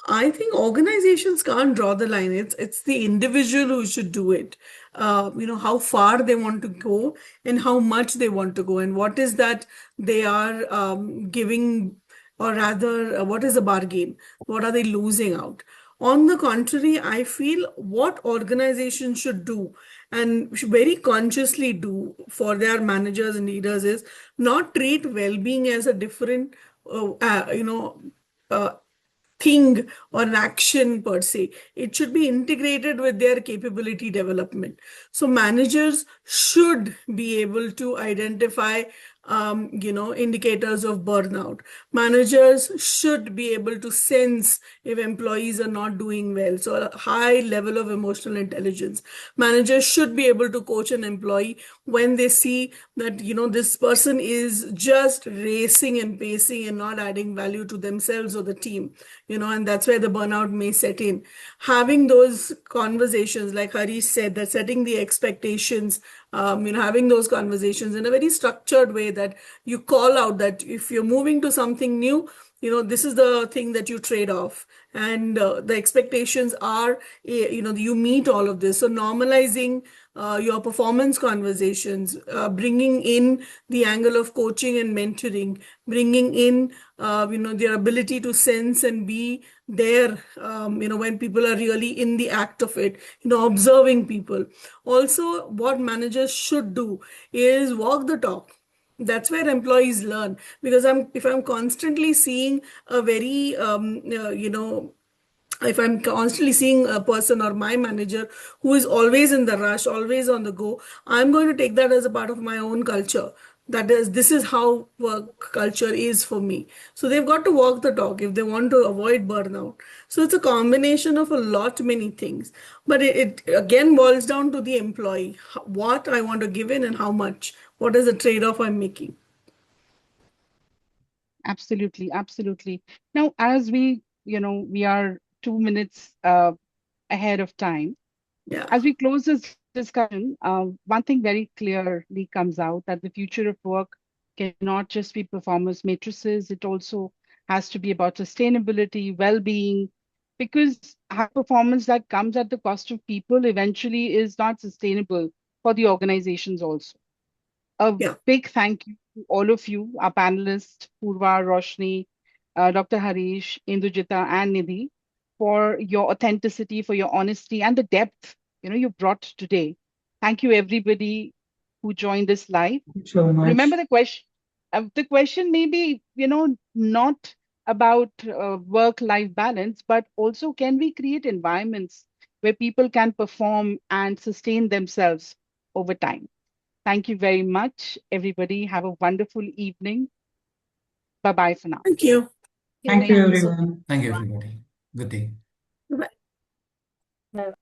S3: I think organizations can't draw the line. It's the individual who should do it. How far they want to go and how much they want to go, and what is that they are giving, or rather, what is the bargain? What are they losing out? On the contrary, I feel what organizations should do and should very consciously do for their managers and leaders is not treat well-being as a different, uh, thing or an action per se. It should be integrated with their capability development. So managers should be able to identify indicators of burnout. Managers should be able to sense if employees are not doing well. So a high level of emotional intelligence. Managers should be able to coach an employee when they see that, this person is just racing and pacing and not adding value to themselves or the team, and that's where the burnout may set in. Having those conversations, like Harish said, that setting the expectations, having those conversations in a very structured way, that you call out that if you're moving to something new, this is the thing that you trade off, and the expectations are, you meet all of this. So normalizing your performance conversations, bringing in the angle of coaching and mentoring, bringing in their ability to sense and be there, when people are really in the act of it, observing people. Also, what managers should do is walk the talk. That's where employees learn, because if I'm constantly seeing a very if I'm constantly seeing a person or my manager who is always in the rush, always on the go, I'm going to take that as a part of my own culture. That is, this is how work culture is for me. So they've got to walk the talk if they want to avoid burnout. So it's a combination of a lot many things. But it again boils down to the employee, what I want to give in and how much. What is the trade-off I'm making?
S4: Absolutely, absolutely. Now, as we are 2 minutes ahead of time.
S3: Yeah.
S4: As we close this discussion, one thing very clearly comes out that the future of work cannot just be performance matrices. It also has to be about sustainability, well-being, because high performance that comes at the cost of people eventually is not sustainable for the organizations also. A
S3: Yeah.
S4: big thank you to all of you, our panelists, Purva, Roshni, Dr. Harish, Indujita, and Nidhi, for your authenticity, for your honesty, and the depth you brought today. Thank you, everybody who joined this live.
S5: Thank you so
S4: Remember
S5: much.
S4: the question. The question may be, not about work-life balance, but also can we create environments where people can perform and sustain themselves over time? Thank you very much, everybody. Have a wonderful evening. Bye-bye for now.
S3: Thank you.
S5: Thank you,
S6: Thank you so
S5: everyone.
S1: Thank you, everybody. Good day.
S3: Bye.
S2: Well,